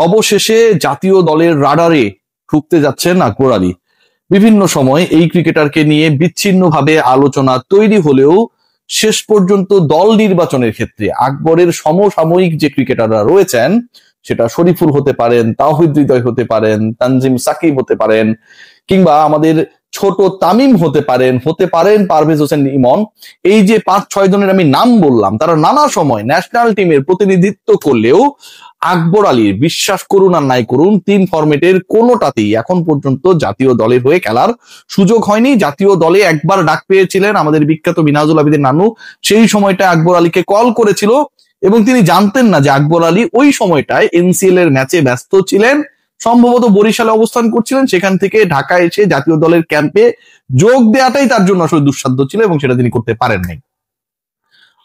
অবশেষে জাতীয় দলের রাডারে ঢুকতে যাচ্ছেন আকবর আলী। বিভিন্ন সময় এই ক্রিকেটারকে নিয়ে বিচ্ছিন্নভাবে আলোচনা তৈরি হলেও শেষ পর্যন্ত দল নির্বাচনের ক্ষেত্রে আকবরের সমসাময়িক যে ক্রিকেটাররা রয়েছেন, সেটা শরীফুল হতে পারেন, তাওহিদ হৃদয় হতে পারেন, তানজিম সাকিব হতে পারেন, কিংবা আমাদের ছোট তামিম হতে পারেন পারভেজ হোসেন ইমন, এই যে 5-6 জনের আমি নাম বললাম, তারা নানা সময় ন্যাশনাল টিমের প্রতিনিধিত্ব করলেও আকবর আলীর, বিশ্বাস করুন আর নাই করুন, 3 ফরম্যাটের কোনোটাতেই এখন পর্যন্ত জাতীয় দলের হয়ে খেলার সুযোগ হয়নি। জাতীয় দলে একবার ডাক পেয়েছিলেন আমাদের বিখ্যাত মিনহাজুল আবেদিন নানু, সেই সময়টা আকবর আলীকে কল করেছিল এবং তিনি জানতেন না যে আকবর আলী ওই সময়টায় এনসিএল এর ম্যাচে ব্যস্ত ছিলেন, সম্ভবত বরিশালে অবস্থান করছিলেন, সেখান থেকে ঢাকায় এসে জাতীয় দলের ক্যাম্পে যোগ দেওয়াটাই তার জন্য আসলে দুঃসাধ্য ছিল এবং সেটা তিনি করতে পারেন নাই।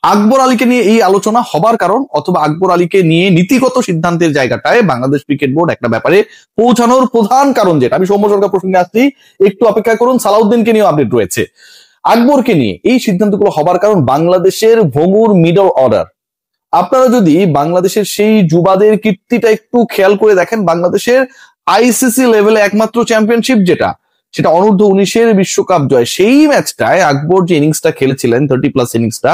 আকবর আলীকে নিয়ে এই আলোচনা হবার কারণ, অথবা আকবর আলীকে নিয়ে নীতিগত সিদ্ধান্তের জায়গাটায় বাংলাদেশ ক্রিকেট বোর্ড একটা ব্যাপারে পৌঁছানোর প্রধান কারণ, যেটা আমি সৌম্য সরকার প্রসঙ্গে আসছি, একটু অপেক্ষা করুন, সালাউদ্দিনকে নিয়েও আপডেট রয়েছে। আকবরকে নিয়ে এই সিদ্ধান্তগুলো হবার কারণ বাংলাদেশের ভঙ্গুর মিডল অর্ডার। আপনারা যদি বাংলাদেশের সেই যুবাদের কীর্তিটা একটু খেয়াল করে দেখেন, বাংলাদেশের আইসিসি লেভেলে একমাত্র চ্যাম্পিয়নশিপ সেটা অনূর্ধ্ব-19 বিশ্বকাপ জয়, সেই ম্যাচটায় আকবর যে ইনিংসটা খেলেছিলেন, 30+ ইনিংসটা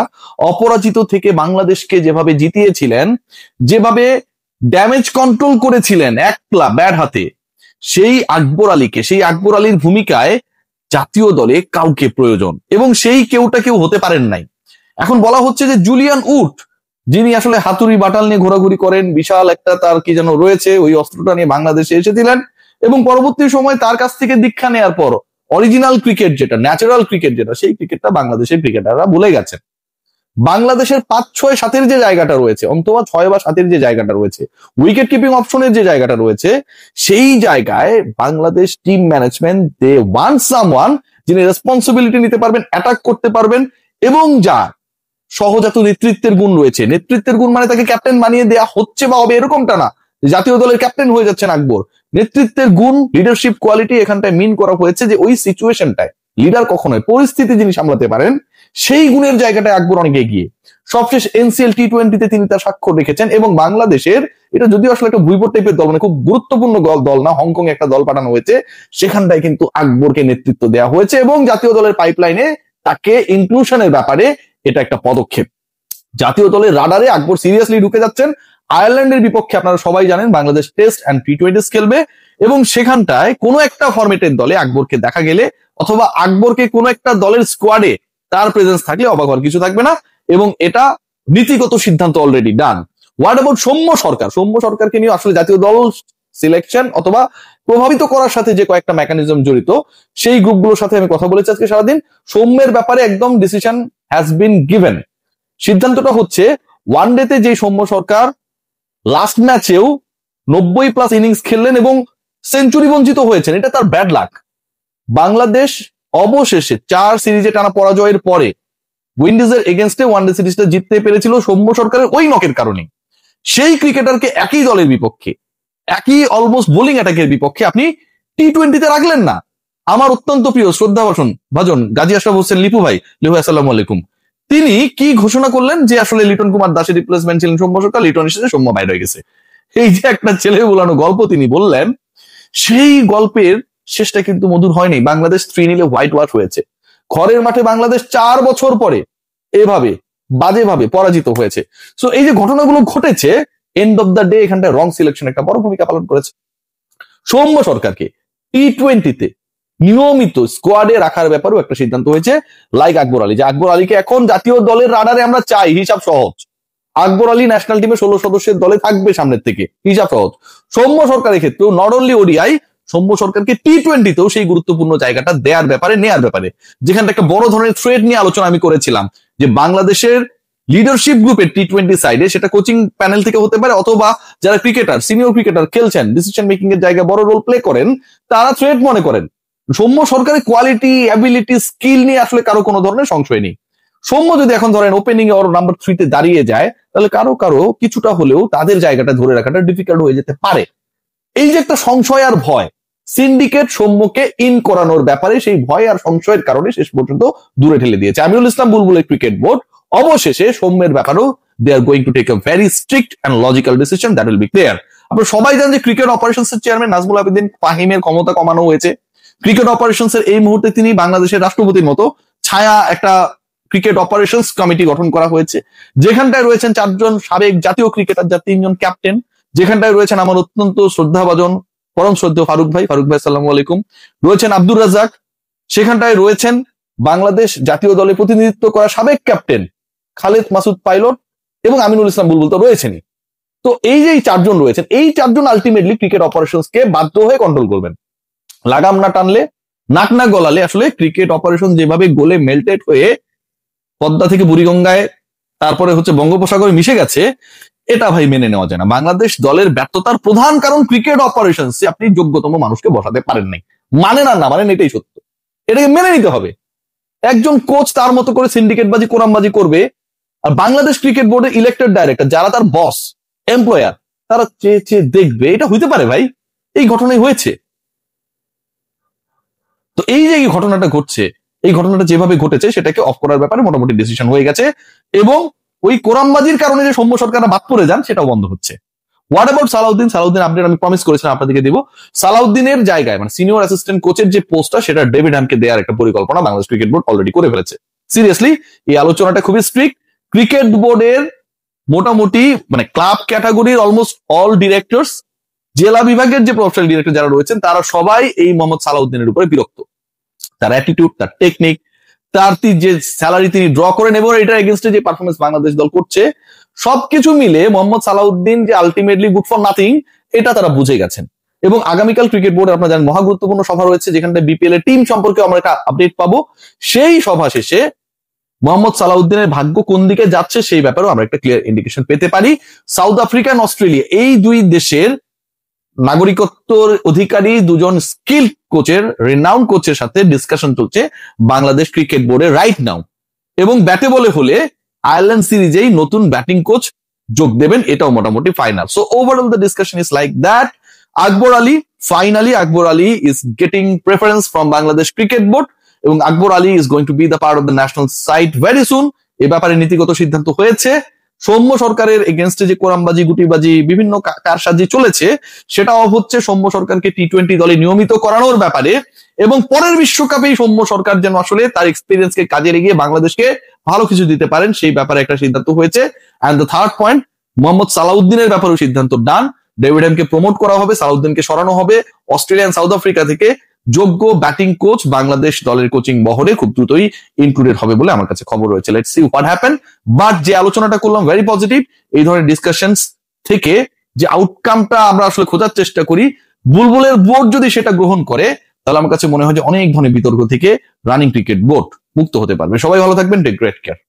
অপরাজিত থেকে বাংলাদেশকে যেভাবে জিতিয়েছিলেন, যেভাবে ড্যামেজ কন্ট্রোল করেছিলেন একলা ব্যাট হাতে, সেই আকবর আলীর ভূমিকায় জাতীয় দলে কাউকে প্রয়োজন, এবং সেই কেউ হতে পারেন নাই। এখন বলা হচ্ছে যে জুলিয়ান উড, যিনি আসলে হাতুড়ি বাটাল নিয়ে ঘোরাঘুরি করেন, বিশাল একটা তার কি যেন রয়েছে, ওই অস্ত্রটা নিয়ে বাংলাদেশে এসেছিলেন এবং পরবর্তী সময় তার কাছ থেকে দীক্ষা নেওয়ার পর অরিজিনাল ক্রিকেট যেটা, ন্যাচারাল ক্রিকেট যেটা, সেই ক্রিকেটটা বাংলাদেশের ক্রিকেটাররা ভুলে গেছেন। বাংলাদেশের 5-6-7 যে জায়গাটা রয়েছে, অন্তত 6 বা 7 যে জায়গাটা রয়েছে, উইকেট কিপিং অপশনের যে জায়গাটা রয়েছে, সেই জায়গায় Bangladesh team management they want someone যিনি রেসপন্সিবিলিটি নিতে পারবেন, অ্যাটাক করতে পারবেন, এবং যার সহজাত নেতৃত্বের গুণ রয়েছে। নেতৃত্বের গুণ মানে তাকে ক্যাপ্টেন বানিয়ে দেয়া হচ্ছে বা হবে এরকমটা না, জাতীয় দলের ক্যাপ্টেন হয়ে যাচ্ছেন আকবর। নেতৃত্বের গুণ, লিডারশিপ কোয়ালিটি এখানটায় মিন করা হয়েছে যে ওই সিচুয়েশনটায় লিডার কখনোই, পরিস্থিতি যিনি সামলাতে পারেন, সেই গুণের জায়গাটায় আকবর অনেক এগিয়ে। সবশেষ এনসিএল টি20-তে তিনি তার স্বাক্ষর রেখেছেন এবং বাংলাদেশের, এটা যদিও আসলে একটা ভুইপট টাইপের দল, মানে খুব গুরুত্বপূর্ণ দল না, হংকং একটা দল পাঠানো হয়েছে, সেখানটায় কিন্তু আকবরকে নেতৃত্ব দেওয়া হয়েছে এবং জাতীয় দলের পাইপলাইনে তাকে ইনক্লুশনের ব্যাপারে এটা একটা পদক্ষেপ। জাতীয় দলের রাডারে আকবর সিরিয়াসলি ঢুকে যাচ্ছেন। আয়ারল্যান্ডের বিপক্ষে আপনারা সবাই জানেন বাংলাদেশ টেস্ট এন্ড টি20 খেলবে এবং সেখানটায় কোনো একটা ফরম্যাটের দলে আকবরকে দেখা গেলে, অথবা আকবরকে কোনো একটা দলের স্কোয়াডে তার প্রেজেন্স থাকলে অবাক হওয়ার কিছু থাকবে না, এবং এটা নীতিগত সিদ্ধান্ত already done. What about Soumya সরকারকে নিয়ে আসলে জাতীয় দল সিলেকশন অথবা প্রভাবিত করার সাথে যে কয়েকটা মেকানিজম জড়িত, সেই গ্রুপগুলোর সাথে আমি কথা বলেছি আজকে সারাদিন। সৌম্যের ব্যাপারে একদম ডিসিশন হ্যাজ বিন গিভেন। সিদ্ধান্তটা হচ্ছে, ওয়ানডেতে যে সৌম্য সরকার লাস্ট ম্যাচেও 90+ ইনিংস খেললেন এবং সেঞ্চুরি বঞ্চিত হয়েছেন, এটা তার ব্যাড লাক। বাংলাদেশ অবশেষে 4 সিরিজে টানা পরাজয়ের পরে উইন্ডিজের এগেনস্টে ওয়ানডে সিরিজটা জিততে পেরেছিল সৌম্য সরকারের ওই নকের কারণে। সেই ক্রিকেটারকে একই দলের বিপক্ষে, একই অলমোস্ট বোলিং অ্যাটাকের বিপক্ষে আপনি টি20তে রাখলেন না। আমার অত্যন্ত প্রিয় শ্রদ্ধা ভাজন গাজী আশরাফ হোসেন লিপু ভাই, আসসালামু আলাইকুম, তিনি কি ঘোষণা করলেন যে আসলে লিটন কুমার দাসের রিপ্লেসমেন্ট ছিলেন সৌম্য সরকার, লিটন এসেছে, সৌম্য বাইরে হয়ে গেছে। এই যে একটা ছেলে বলানো গল্প তিনি বললেন, সেই গল্পের শেষটা কিন্তু মধুর হয়নি। বাংলাদেশ 3 নিলে হোয়াইট ওয়াশ হয়েছে। ঘরের মাঠে বাংলাদেশ 4 বছর পরে এভাবে বাজেভাবে পরাজিত হয়েছে। সো এই যে ঘটনাগুলো ঘটেছে, এন্ড অফ দ্য ডে এখানটায় রং সিলেকশন একটা বড় ভূমিকা পালন করেছে। সৌম্য সরকারকে টি20তে নিয়মিত স্কোয়াডে রাখার ব্যাপারেও একটা সিদ্ধান্ত হয়েছে, লাইক আকবর আলী, যে আকবর আলীকে এখন জাতীয় দলের রাডারে আমরা চাই। হিসাব সহজ, আকবর আলী ন্যাশনাল টিমে 16 সদস্যের দলে থাকবে সামনের থেকে, হিসাব সহজ। সৌম্য সরকারের ক্ষেত্রেও নট অনলি ওডিআই, সৌম্য সরকারকে টি20তেও সেই গুরুত্বপূর্ণ জায়গাটা দেওয়ার ব্যাপারে, নেয়ার ব্যাপারে, যেখানটা একটা বড় ধরনের থ্রেড নিয়ে আলোচনা আমি করেছিলাম, যে বাংলাদেশের লিডারশিপ গ্রুপের টি20 সাইডে, সেটা কোচিং প্যানেল থেকে হতে পারে অথবা যারা ক্রিকেটার, সিনিয়র ক্রিকেটার খেলছেন, ডিসিশন মেকিং এর জায়গায় বড় রোল প্লে করেন, তারা থ্রেড মনে করেন। সৌম্য সরকারের কোয়ালিটি, অ্যাবিলিটি, স্কিল নিয়ে আসলে কারো কোনো ধরনের সংশয় নেই। সৌম্য যদি এখন ধরেন ওপেনিং এ ওর নাম্বার 3-তে দাঁড়িয়ে যায়, তাহলে কারো কিছুটা হলেও তাদের জায়গাটা ধরে রাখাটা ডিফিকাল্ট হয়ে যেতে পারে। এই যে একটা সংশয় আর ভয়, সিন্ডিকেট সৌম্যকে ইন করানোর ব্যাপারে সেই ভয় আর সংশয়ের কারণে শেষ পর্যন্ত দূরে ঠেলে দিয়েছে আমিরুল ইসলাম বুলবুলের ক্রিকেট বোর্ড। অবশেষে সৌম্যের ব্যাপারেও they are going to take a very strict and logical decision that will be clear. আপনারা সবাই জানেন যে ক্রিকেট অপারেশনস এর চেয়ারম্যান নাজমুল আবেদিন ফাহিমের ক্ষমতা কমানো হয়েছে। ক্রিকেট অপারেশনস এর এই মুহূর্তে তিনি বাংলাদেশের রাষ্ট্রপতির মতো ছায়া একটা ক্রিকেট অপারেশনস কমিটি গঠন করা হয়েছে, যেখানটায় রয়েছেন 4 জন সাবেক জাতীয় ক্রিকেটার, যার 3 জন ক্যাপ্টেন, যেখানটায় রয়েছেন আমার অত্যন্ত শ্রদ্ধাভাজন পরম শ্রদ্ধেয় ফারুক ভাই আসসালামু আলাইকুম, রয়েছেন আব্দুর রাজ্জাক, সেখানটায় রয়েছেন বাংলাদেশ জাতীয় দলে প্রতিনিধিত্ব করা সাবেক ক্যাপ্টেন খালেদ মাসুদ পাইলট এবং আমিনুল ইসলাম বুলবুল তো রয়েছেনই। তো এই যে 4 জন রয়েছেন, এই 4 জন আলটিমেটলি ক্রিকেট অপারেশনস কে বাধ্য হয়ে কন্ট্রোল করবেন। লাগাম না টানলে, নাক না গলালে আসলে ক্রিকেট অপারেশন যেভাবে গোলে মেল্টেড হয়ে পদ্মা থেকে বুড়িগঙ্গায় তারপরে বঙ্গোপসাগরে মিশে গেছে, এটা ভাই মেনে নেওয়া যায় না। বাংলাদেশ দলের ব্যর্থতার প্রধান কারণ ক্রিকেট অপারেশনস আপনি যোগ্যতম মানুষকে বসাতে পারেন নাই। মানেন আর না মানেন এটাই সত্য, এটাকে মেনে নিতে হবে। একজন কোচ তার মতো করে সিন্ডিকেটবাজি কোরামবাজি করবে, আর বাংলাদেশ ক্রিকেট বোর্ডের ইলেক্টেড ডাইরেক্টর যারা তার বস এমপ্লয়ার তারা চেয়ে চেয়ে দেখবে। এটা হইতে পারে ভাই? এই ঘটনাই হয়েছে। তো এই যে ঘটনাটা ঘটছে, এই ঘটনাটা যেভাবে ঘটেছে সেটাকে অফ করার ব্যাপারে মোটামুটি ডিসিশন হয়ে গেছে, এবং ওই কোরামবাজির কারণে যে সৌম্য সরকাররা বাদ পড়ে যান সেটাও বন্ধ হচ্ছে। হোয়াট অ্যাবাউট সালাউদ্দিন আপডেট আমি প্রমিস করেছিলাম আপনাদেরকে দিব। সালাউদ্দিনের জায়গায় মানে সিনিয়র অ্যাসিস্ট্যান্ট কোচের যে পোস্টটা সেটা ডেভিড হ্যামকে দেওয়ার একটা পরিকল্পনা বাংলাদেশ ক্রিকেট বোর্ড অলরেডি করে ফেলেছে। সিরিয়াসলি এই আলোচনাটা খুবই স্ট্রিক্ট। ক্রিকেট বোর্ডের মোটামুটি মানে ক্লাব ক্যাটাগরির অলমোস্ট অল ডিরেক্টরস, জেলা বিভাগের যে প্রফেশনাল ডিরেক্টর যারা রয়েছেন তারা সবাই এই মোহাম্মদ সালাউদ্দিনের উপরে বিরক্ত। তার অ্যাটিটিউড, তার টেকনিক, তার যে স্যালারি তিনি ড্র করেন এবং এটার এগেনস্টে যে পারফরমেন্স বাংলাদেশ দল করছে, সবকিছু মিলে মোহাম্মদ সালাউদ্দিন যে আলটিমেটলি গুড ফর নাথিং এটা তারা বুঝে গেছেন। এবং আগামীকাল ক্রিকেট বোর্ডে আপনারা জানেন মহা গুরুত্বপূর্ণ সভা রয়েছে, যেখানটা বিপিএল এর টিম সম্পর্কে আমরা একটা আপডেট পাবো। সেই সভা শেষে মোহাম্মদ সালাউদ্দিনের ভাগ্য কোন দিকে যাচ্ছে সেই ব্যাপারেও আমরা একটা ক্লিয়ার ইন্ডিকেশন পেতে পারি। সাউথ আফ্রিকা এবং অস্ট্রেলিয়া এই দুই দেশের নাগরিকত্বর অধিকারী 2 জন স্কিল কোচের, রিনাউন্ড কোচের সাথে ডিসকাশন চলছে বাংলাদেশ ক্রিকেট বোর্ডে রাইট নাও, এবং ব্যাটে বলে হলে আয়ারল্যান্ড সিরিজেই নতুন ব্যাটিং কোচ যোগ দেবেন, এটাও মোটামুটি final. So overall the discussion is like that. Akbar Ali, finally Akbar Ali is getting preference from Bangladesh cricket board, এবং Akbar Ali is going to be the part of the national side very soon. এ ব্যাপারে নীতিগত সিদ্ধান্ত হয়েছে। সৌম্য সরকারের এগেনস্টে যে কোরামবাজি গুটিবাজি বিভিন্ন কারসাজি চলেছে সেটাও হচ্ছে সৌম্য সরকারকে টি-20 দলে নিয়মিত করানোর ব্যাপারে, এবং পরের বিশ্বকাপেই সৌম্য সরকার যেন আসলে তার এক্সপিরিয়েন্সকে কাজে লাগিয়ে বাংলাদেশকে ভালো কিছু দিতে পারেন সেই ব্যাপারে একটা সিদ্ধান্ত হয়েছে। And the third point, Mohammad সালাউদ্দিনের ব্যাপারেও সিদ্ধান্ত ডান। ডেভিড হ্যামকে প্রমোট করা হবে, সালাউদ্দিনকে সরানো হবে অস্ট্রেলিয়ান সাউথ আফ্রিকা থেকে। যোগ্য ব্যাটিং কোচ বাংলাদেশ দলের কোচিং বহরে খুব দ্রুতই ইনক্লুডেড হবে বলে আমার কাছে খবর রয়েছে। Let's see what happen. But যে আলোচনাটা করলাম ভেরি পজিটিভ। এই ধরনের ডিসকাশনস থেকে যে আউটকামটা আমরা আসলে খোঁজার চেষ্টা করি, বুলবুলের বোর্ড যদি সেটা গ্রহণ করে তাহলে আমার কাছে মনে হয় যে অনেক ধরনের বিতর্ক থেকে রানিং ক্রিকেট বোর্ড মুক্ত হতে পারবে। সবাই ভালো থাকবেন, টেক গ্রেট কেয়ার।